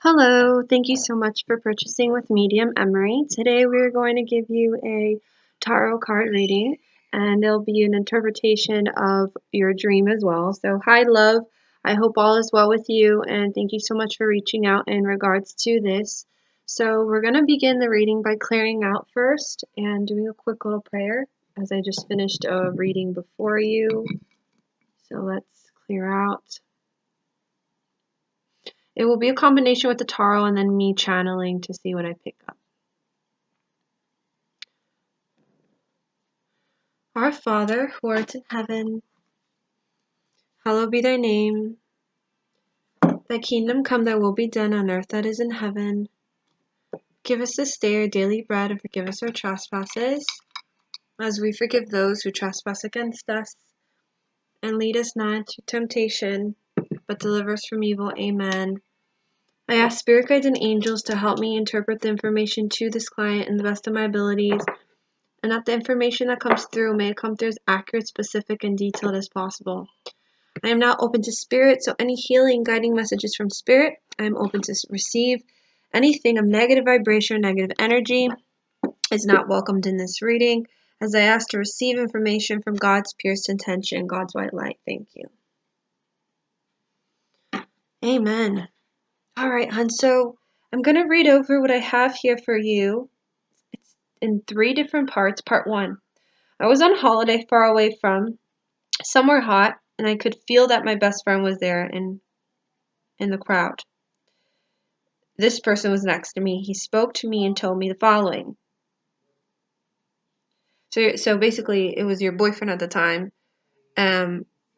Hello, thank you so much for purchasing with Medium Emary. Today we're going to give you a tarot card reading and there'll be an interpretation of your dream as well. So hi love, I hope all is well with you and thank you so much for reaching out in regards to this. So we're going to begin the reading by clearing out first and doing a quick little prayer as I just finished a reading before you. So let's clear out. It will be a combination with the tarot and then me channeling to see what I pick up. Our Father, who art in heaven, hallowed be thy name. Thy kingdom come, thy will be done on earth that is in heaven. Give us this day our daily bread and forgive us our trespasses, as we forgive those who trespass against us. And lead us not into temptation, but deliver us from evil. Amen. I ask spirit guides and angels to help me interpret the information to this client in the best of my abilities, and that the information that comes through may come through as accurate, specific, and detailed as possible. I am now open to spirit, so any healing, guiding messages from spirit, I am open to receive. Anything of negative vibration or negative energy is not welcomed in this reading, as I ask to receive information from God's purest intention, God's white light. Thank you. Amen. All right, hon, so I'm going to read over what I have here for you. It's in 3 different parts. Part 1. I was on holiday far away from somewhere hot, and I could feel that my best friend was there in the crowd. This person was next to me. He spoke to me and told me the following. So basically, it was your boyfriend at the time.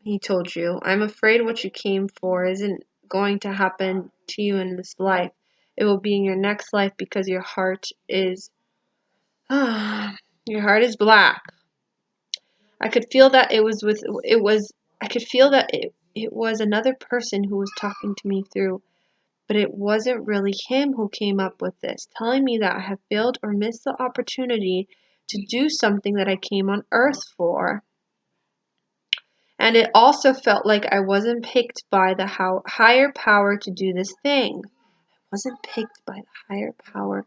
He told you, I'm afraid what you came for isn't going to happen to you in this life. It will be in your next life because your heart is black. I could feel that it was another person who was talking to me through, but it wasn't really him who came up with this, telling me that I have failed or missed the opportunity to do something that I came on earth for. And it also felt like I wasn't picked by the higher power to do this thing. I wasn't picked by the higher power.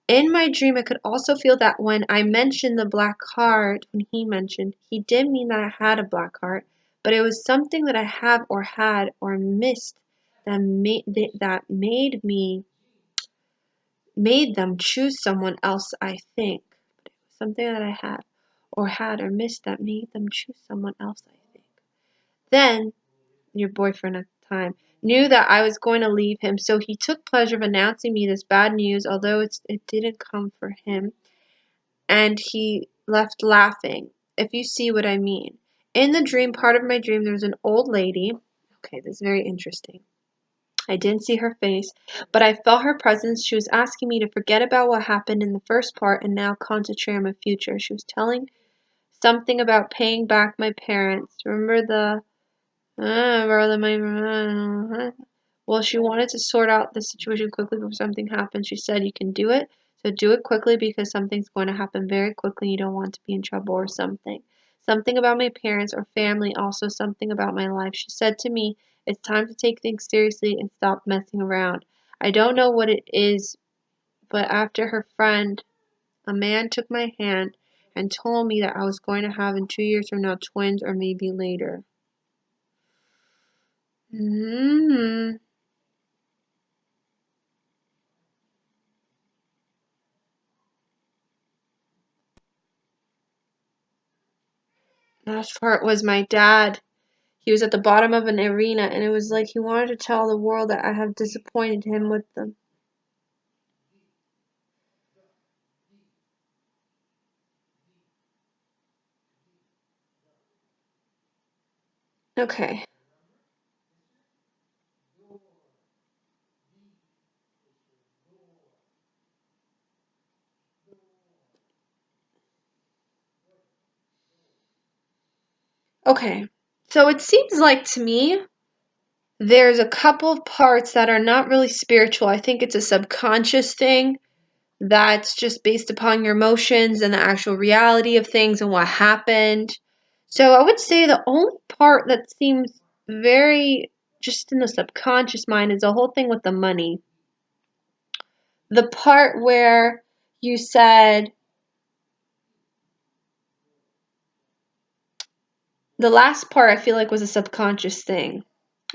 In my dream, I could also feel that when I mentioned the black heart, when he did mean that I had a black heart, but it was something that I have or had or missed that made them choose someone else, I think. But it was something that I had or missed that made them choose someone else, I think. Then, your boyfriend at the time knew that I was going to leave him, so he took pleasure of announcing me this bad news, although it didn't come for him, and he left laughing, if you see what I mean. In the dream, part of my dream, there was an old lady. Okay, this is very interesting. I didn't see her face, but I felt her presence. She was asking me to forget about what happened in the first part and now concentrate on my future. She was telling something about paying back my parents. Remember well, she wanted to sort out the situation quickly before something happened. She said, you can do it, so do it quickly because something's going to happen very quickly. You don't want to be in trouble or something. Something about my parents or family, also something about my life. She said to me, it's time to take things seriously and stop messing around. I don't know what it is, but after her friend, a man took my hand and told me that I was going to have in 2 years from now twins or maybe later. Last part was my dad. He was at the bottom of an arena, and it was like he wanted to tell the world that I have disappointed him with them. Okay. Okay. So it seems like to me there's a couple of parts that are not really spiritual. I think it's a subconscious thing that's just based upon your emotions and the actual reality of things and what happened. So I would say the only part that seems very just in the subconscious mind is the whole thing with the money. the part where you said, the last part I feel like was a subconscious thing.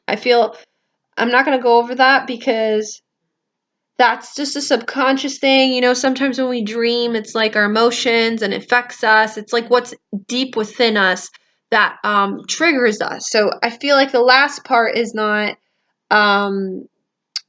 I'm not going to go over that because that's just a subconscious thing. You know, sometimes when we dream, it's like our emotions and it affects us. It's like what's deep within us that triggers us. So I feel like the last part is not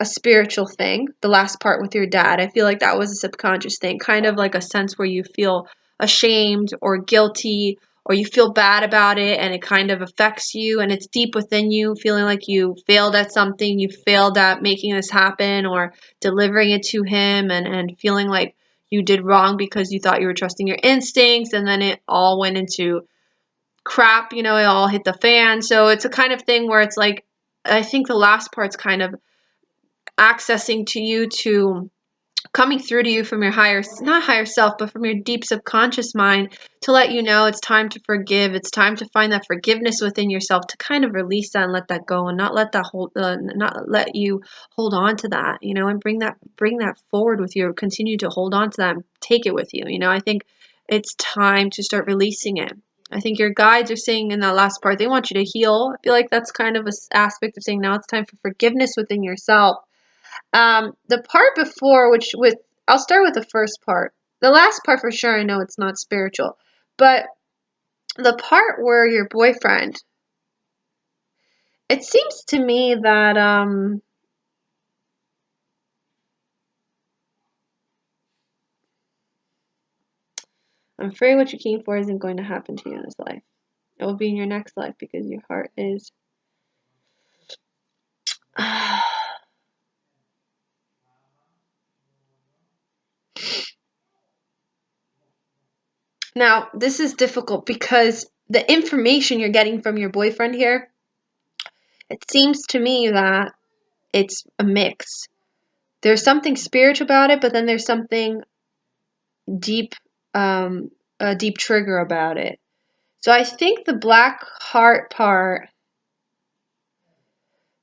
a spiritual thing. The last part with your dad, I feel like that was a subconscious thing, kind of like a sense where you feel ashamed or guilty or you feel bad about it and it kind of affects you and it's deep within you, feeling like you failed at something, you failed at making this happen or delivering it to him, and feeling like you did wrong because you thought you were trusting your instincts and then it all went into crap, you know, it all hit the fan. So it's a kind of thing where it's like, I think the last part's kind of accessing to you, to coming through to you from your not higher self, but from your deep subconscious mind, to let you know it's time to forgive. It's time to find that forgiveness within yourself, to kind of release that and let that go, and not let that not let you hold on to that, you know, and bring that forward with you. Continue to hold on to that and take it with you. You know, I think it's time to start releasing it. I think your guides are saying in that last part, they want you to heal. I feel like that's kind of an aspect of saying now it's time for forgiveness within yourself. The part before, I'll start with the first part. The last part for sure, I know it's not spiritual, but the part where your boyfriend, it seems to me that, I'm afraid what you came for isn't going to happen to you in this life. It will be in your next life because your heart is, now, this is difficult because the information you're getting from your boyfriend here, it seems to me that it's a mix. There's something spiritual about it, but then there's something deep, a deep trigger about it. So I think the black heart part,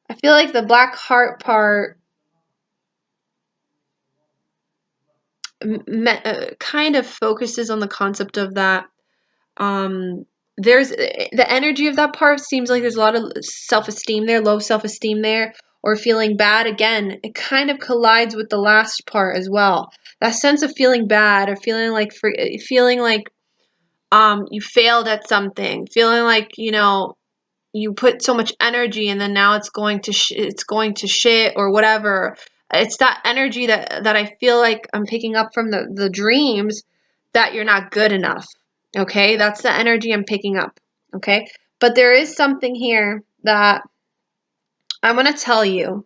I feel like the black heart part kind of focuses on the concept of that. There's the energy of that part seems like there's a lot of self-esteem there, low self-esteem there, or feeling bad. Again, it kind of collides with the last part as well. That sense of feeling bad or feeling like you failed at something, feeling like, you know, you put so much energy and then now it's going to shit or whatever. It's that energy that I feel like I'm picking up from the dreams, that you're not good enough. Okay? That's the energy I'm picking up. Okay? But there is something here that I want to tell you.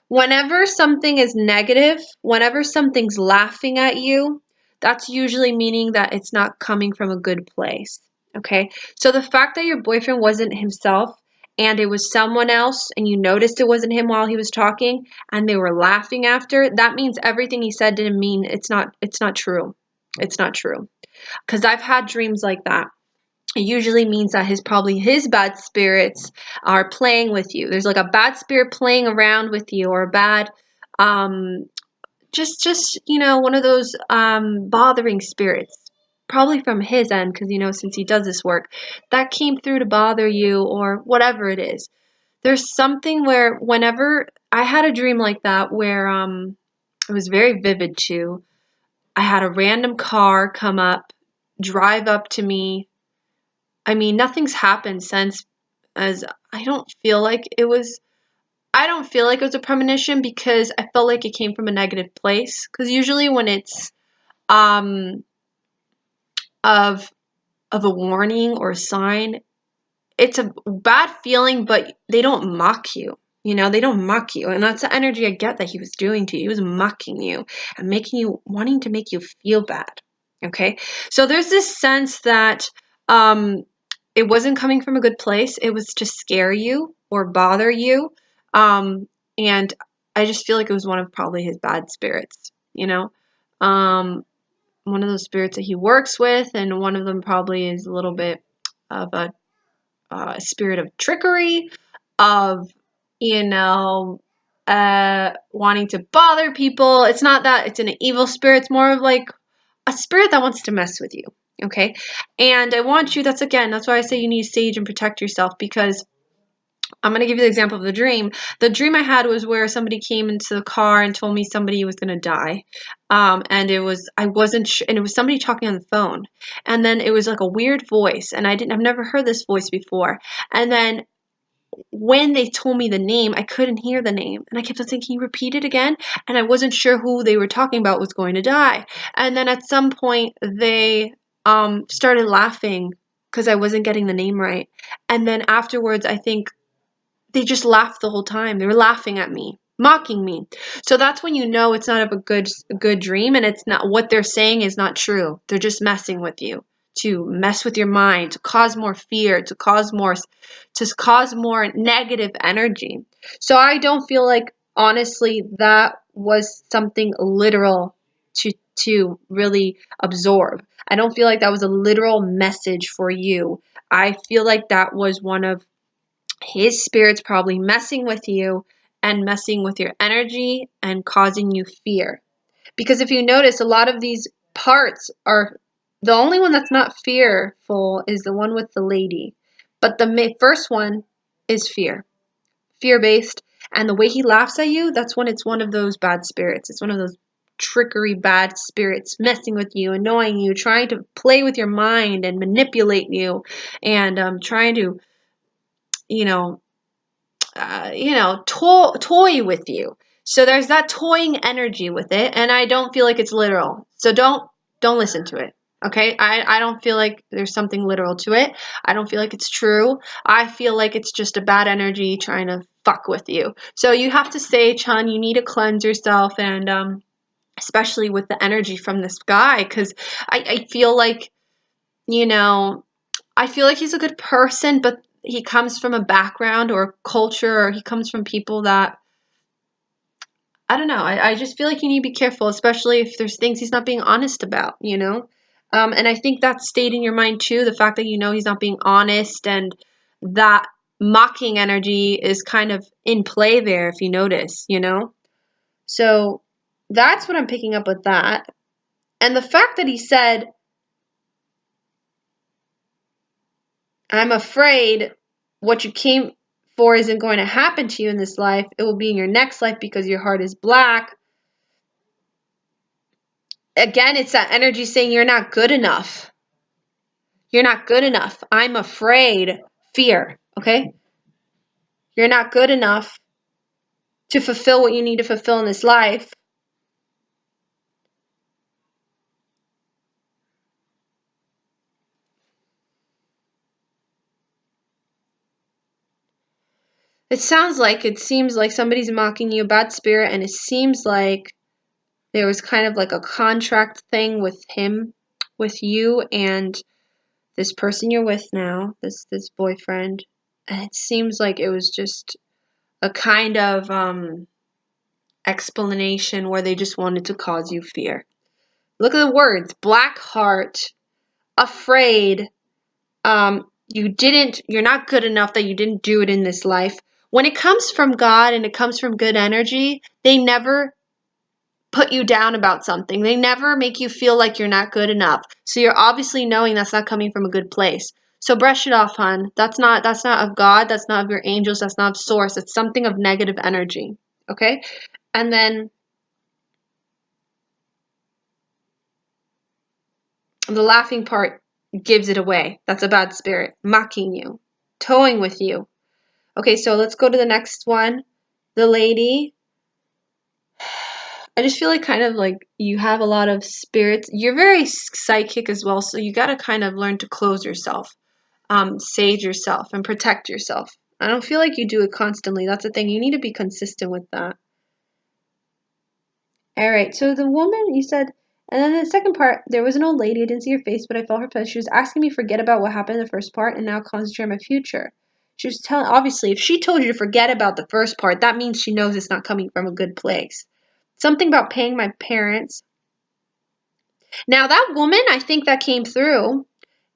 Whenever something is negative, whenever something's laughing at you, that's usually meaning that it's not coming from a good place. Okay? So the fact that your boyfriend wasn't himself and it was someone else and you noticed it wasn't him while he was talking and they were laughing after, that means everything he said didn't mean it's not true. It's not true. Because I've had dreams like that. It usually means that his bad spirits are playing with you. There's like a bad spirit playing around with you, or a bad just you know, one of those bothering spirits, probably from his end, because you know, since he does this work, that came through to bother you or whatever it is. There's something where whenever I had a dream like that where it was very vivid too. I had a random car come up, drive up to me. I mean, nothing's happened since, as I don't feel like it was a premonition because I felt like it came from a negative place. Because usually when it's um of a warning or a sign, it's a bad feeling, but they don't mock you. You know, they don't mock you. And that's the energy I get that he was doing to you. He was mocking you and wanting to make you feel bad. Okay? So there's this sense that it wasn't coming from a good place. It was to scare you or bother you. And I just feel like it was one of probably his bad spirits, you know? One of those spirits that he works with, and one of them probably is a little bit of a spirit of trickery, of, you know, wanting to bother people. It's not that it's an evil spirit. It's more of like a spirit that wants to mess with you. Okay. And I want you, that's why I say you need to sage and protect yourself, because I'm going to give you the example of the dream. The dream I had was where somebody came into the car and told me somebody was going to die. And I wasn't sure, and it was somebody talking on the phone. And then it was like a weird voice, and I've never heard this voice before. And then when they told me the name, I couldn't hear the name. And I kept on saying, can you repeat it again? And I wasn't sure who they were talking about was going to die. And then at some point, they started laughing because I wasn't getting the name right. And then afterwards, I think they just laughed the whole time. They were laughing at me, mocking me. So that's when you know it's not a good dream, and it's not, what they're saying is not true. They're just messing with you, to mess with your mind, to cause more fear, to cause more negative energy. So I don't feel like, honestly, that was something literal to really absorb. I don't feel like that was a literal message for you. I feel like that was one of his spirits probably messing with you and messing with your energy and causing you fear. Because if you notice, a lot of these parts are, the only one that's not fearful is the one with the lady. But the first one is fear-based. And the way he laughs at you, that's when it's one of those bad spirits. It's one of those trickery bad spirits messing with you, annoying you, trying to play with your mind and manipulate you, and trying to, you know, toy with you. So there's that toying energy with it, and I don't feel like it's literal. So don't listen to it. Okay? I don't feel like there's something literal to it. I don't feel like it's true. I feel like it's just a bad energy trying to fuck with you. So you have to say, Chun, you need to cleanse yourself, and especially with the energy from this guy, because I feel like, you know, I feel like he's a good person, but he comes from a background or culture, or he comes from people that, I don't know. I just feel like you need to be careful, especially if there's things he's not being honest about, you know? And I think that stayed in your mind too, the fact that you know he's not being honest, and that mocking energy is kind of in play there, if you notice, you know? So that's what I'm picking up with that. And the fact that he said, I'm afraid what you came for isn't going to happen to you in this life. It will be in your next life because your heart is black. Again, it's that energy saying you're not good enough. You're not good enough. I'm afraid. Fear. Okay? You're not good enough to fulfill what you need to fulfill in this life. It seems like somebody's mocking you, a bad spirit, and it seems like there was kind of like a contract thing with him, with you, and this person you're with now, this boyfriend. And it seems like it was just a kind of explanation where they just wanted to cause you fear. Look at the words: black heart, afraid, you're not good enough, that you didn't do it in this life. When it comes from God and it comes from good energy, they never put you down about something. They never make you feel like you're not good enough. So you're obviously knowing that's not coming from a good place. So brush it off, hon. That's not of God, that's not of your angels, that's not of source. It's something of negative energy. Okay? And then the laughing part gives it away. That's a bad spirit mocking you, toying with you. Okay, so let's go to the next one. The lady. I just feel like kind of like you have a lot of spirits. You're very psychic as well, so you got to kind of learn to close yourself, sage yourself, and protect yourself. I don't feel like you do it constantly. That's the thing. You need to be consistent with that. All right, so the woman, you said, and then the second part, there was an old lady. I didn't see her face, but I felt her presence. She was asking me to forget about what happened in the first part and now concentrate on my future. She was telling, obviously, if she told you to forget about the first part, that means she knows it's not coming from a good place. Something about paying my parents. Now, that woman, I think that came through,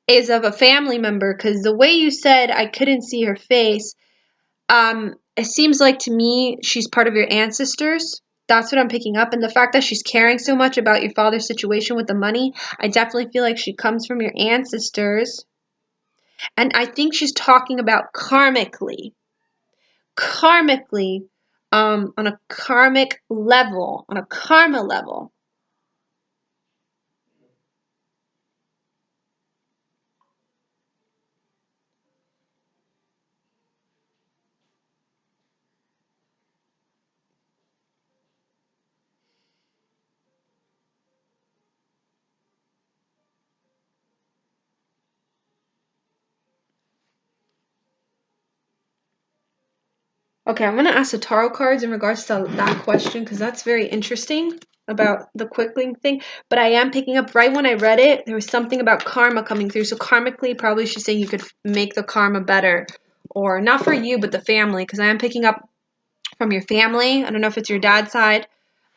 is of a family member, because the way you said I couldn't see her face, It seems like to me she's part of your ancestors. That's what I'm picking up. And the fact that she's caring so much about your father's situation with the money, I definitely feel like she comes from your ancestors. And I think she's talking about karmically. Karmically, on a karmic level, on a karma level. Okay, I'm going to ask the tarot cards in regards to that question because that's very interesting about the quickling thing. But I am picking up right when I read it, there was something about karma coming through. So karmically, probably she's saying you could make the karma better. Or not for you, but the family, because I am picking up from your family. I don't know if it's your dad's side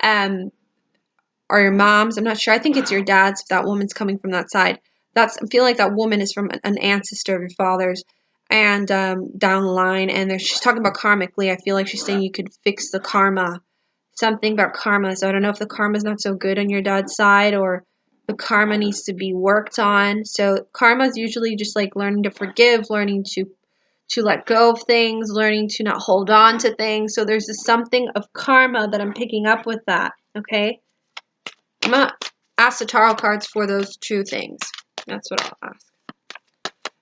or your mom's. I'm not sure. I think it's your dad's if that woman's coming from that side. I feel like that woman is from an ancestor of your father's and down the line. And she's talking about karmically. I feel like she's saying you could fix the karma. Something about karma. So I don't know if the karma's not so good on your dad's side or the karma needs to be worked on. So karma is usually just like learning to forgive, learning to let go of things, learning to not hold on to things. So there's this something of karma that I'm picking up with that. Okay. I'm going to ask the tarot cards for those two things. That's what I'll ask.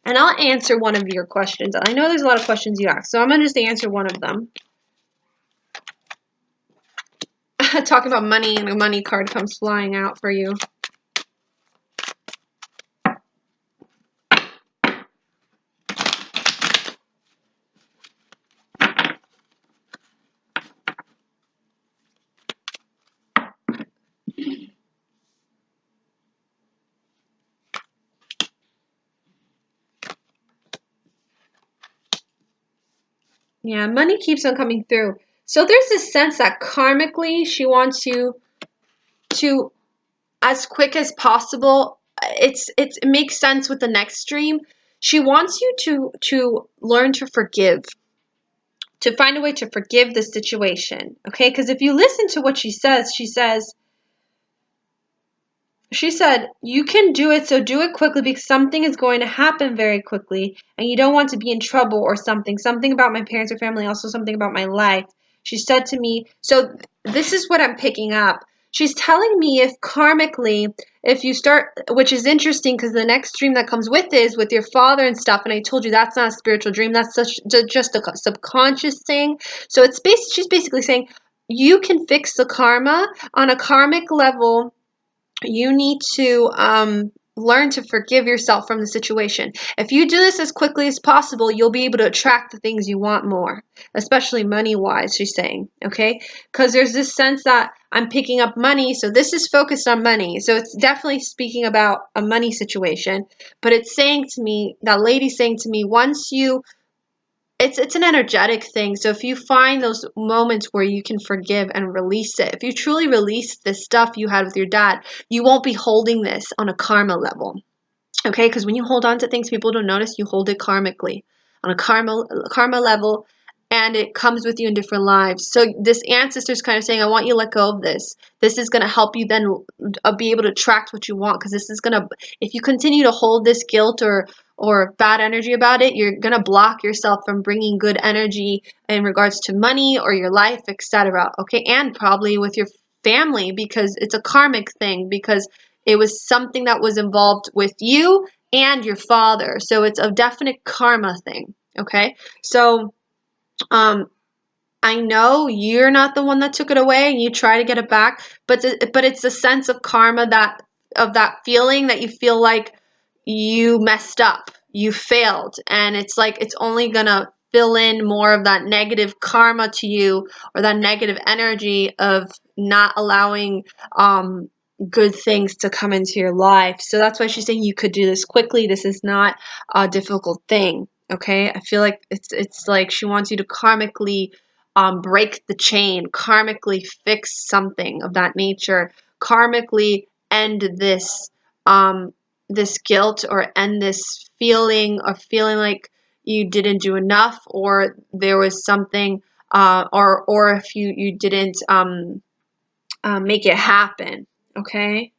And I'll answer one of your questions. I know there's a lot of questions you asked, so I'm going to just answer one of them. Talking about money, and a money card comes flying out for you. Yeah, money keeps on coming through. So there's this sense that karmically she wants you to, as quick as possible, it makes sense with the next dream. She wants you to learn to forgive, to find a way to forgive the situation, okay? Because if you listen to what she said, you can do it, so do it quickly because something is going to happen very quickly and you don't want to be in trouble or something about my parents or family, also something about my life. She said to me, so this is what I'm picking up. She's telling me if karmically, if you start, which is interesting because the next dream that comes with is with your father and stuff, and I told you that's not a spiritual dream, that's just a subconscious thing. So she's basically saying you can fix the karma on a karmic level. You need to learn to forgive yourself from the situation. If you do this as quickly as possible, you'll be able to attract the things you want more, especially money-wise, she's saying, okay? Because there's this sense that I'm picking up money, so this is focused on money. So it's definitely speaking about a money situation, but it's saying to me, that lady's saying to me, once you it's an energetic thing. So if you find those moments where you can forgive and release it, if you truly release this stuff you had with your dad, you won't be holding this on a karma level. Okay? Because when you hold on to things people don't notice, you hold it karmically on a karma level, and it comes with you in different lives. So this ancestor is kind of saying, I want you to let go of this. This is going to help you then be able to attract what you want, because this is going to, if you continue to hold this guilt or bad energy about it, you're going to block yourself from bringing good energy in regards to money or your life, etc. Okay, and probably with your family, because it's a karmic thing, because it was something that was involved with you and your father. So it's a definite karma thing. Okay, so I know you're not the one that took it away and you try to get it back, but it's a sense of karma, that feeling that you feel like you messed up, you failed, and it's like it's only gonna fill in more of that negative karma to you, or that negative energy of not allowing good things to come into your life. So that's why she's saying you could do this quickly. This is not a difficult thing. Okay, I feel like it's like she wants you to karmically break the chain, karmically fix something of that nature, karmically end this this guilt, or end this feeling of feeling like you didn't do enough, or there was something, or if you didn't make it happen. Okay.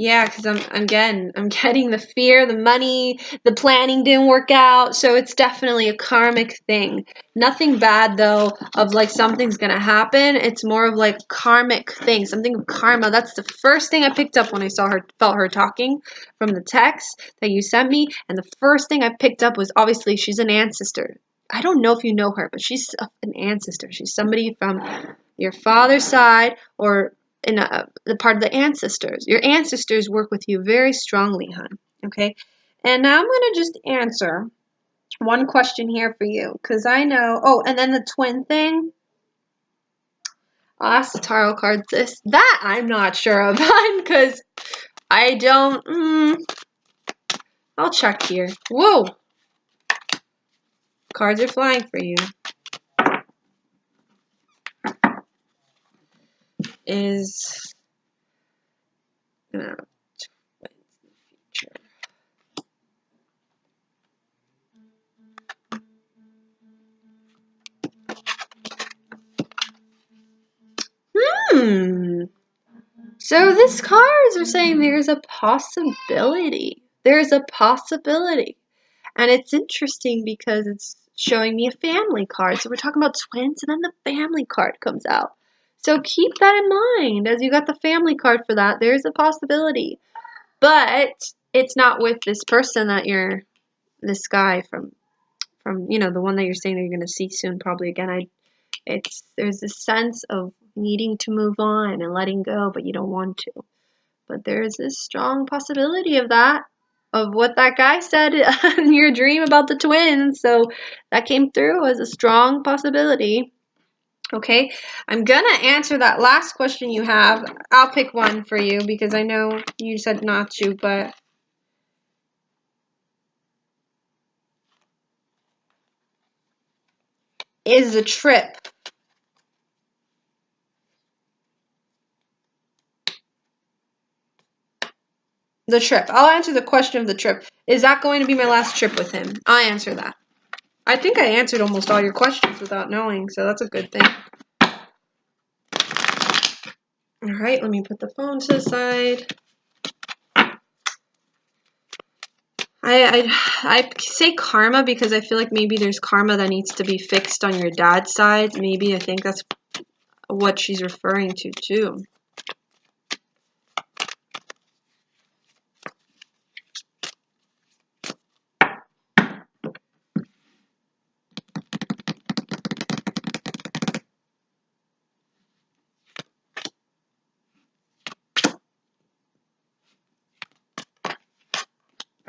Yeah, because I'm getting the fear, the money, the planning didn't work out, so it's definitely a karmic thing. Nothing bad though, of like something's gonna happen. It's more of like karmic thing, something of karma. That's the first thing I picked up when I felt her talking from the text that you sent me, and the first thing I picked up was obviously she's an ancestor. I don't know if you know her, but she's an ancestor. She's somebody from your father's side, or in the part of the ancestors. Your ancestors work with you very strongly, hon. Okay? And now I'm going to just answer one question here for you, because I know, oh, and then the twin thing. I'll ask the tarot cards this. That I'm not sure of, hon, because I don't, I'll check here. Whoa! Cards are flying for you. Is, no, future. So this cards are saying there's a possibility. There's a possibility. And it's interesting because it's showing me a family card. So we're talking about twins, and then the family card comes out. So keep that in mind as you got the family card for that. There's a possibility. But it's not with this person that you're, this guy from the one that you're saying that you're going to see soon probably again. There's this sense of needing to move on and letting go, but you don't want to. But there's this strong possibility of that, of what that guy said in your dream about the twins. So that came through as a strong possibility. Okay, I'm gonna answer that last question you have. I'll pick one for you because I know you said not to, but is the trip. The trip. I'll answer the question of the trip. Is that going to be my last trip with him? I'll answer that. I think I answered almost all your questions without knowing, so that's a good thing. All right, let me put the phone to the side. I say karma because I feel like maybe there's karma that needs to be fixed on your dad's side. Maybe I think that's what she's referring to too.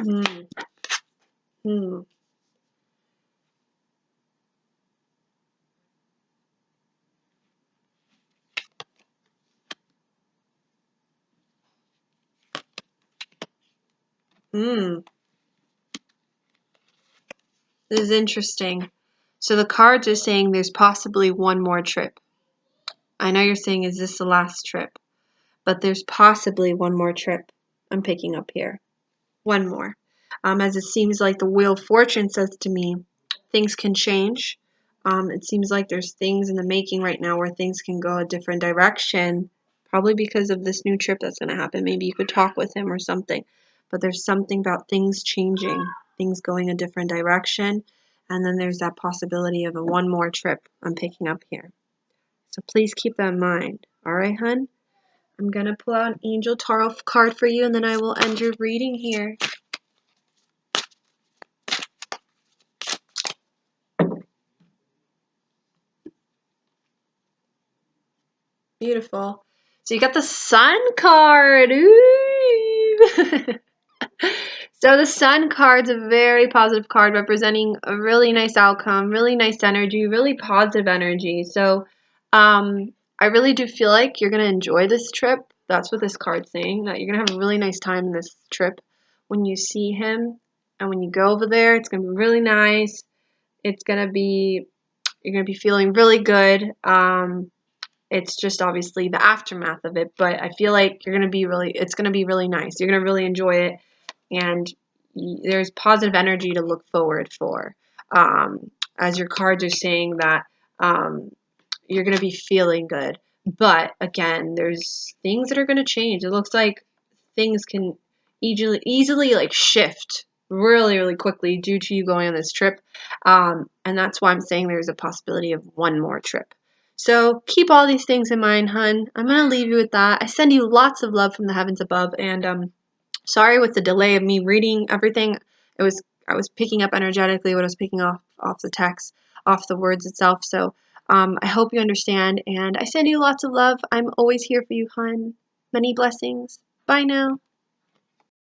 Hmm. Hmm. Hmm. This is interesting. So the cards are saying there's possibly one more trip. I know you're saying, is this the last trip? But there's possibly one more trip I'm picking up here. One more. As it seems like the Wheel of Fortune says to me, things can change. It seems like there's things in the making right now where things can go a different direction, probably because of this new trip that's going to happen. Maybe you could talk with him or something. But there's something about things changing, things going a different direction. And then there's that possibility of a one more trip I'm picking up here. So please keep that in mind. All right, hun? I'm going to pull out an Angel Tarot card for you, and then I will end your reading here. Beautiful. So you got the Sun card. Ooh. So the Sun card's a very positive card representing a really nice outcome, really nice energy, really positive energy. So I really do feel like you're going to enjoy this trip. That's what this card's saying, that you're going to have a really nice time in this trip when you see him. And when you go over there, it's going to be really nice. You're going to be feeling really good. It's just obviously the aftermath of it, but I feel like it's going to be really nice. You're going to really enjoy it, and there's positive energy to look forward for. As your cards are saying that you're going to be feeling good. But again, there's things that are going to change. It looks like things can easily like shift really quickly due to you going on this trip. And that's why I'm saying there's a possibility of one more trip. So keep all these things in mind, hun. I'm going to leave you with that. I send you lots of love from the heavens above. And sorry with the delay of me reading everything. I was picking up energetically what I was picking off the text, off the words itself. So I hope you understand, and I send you lots of love. I'm always here for you, hun. Many blessings. Bye now.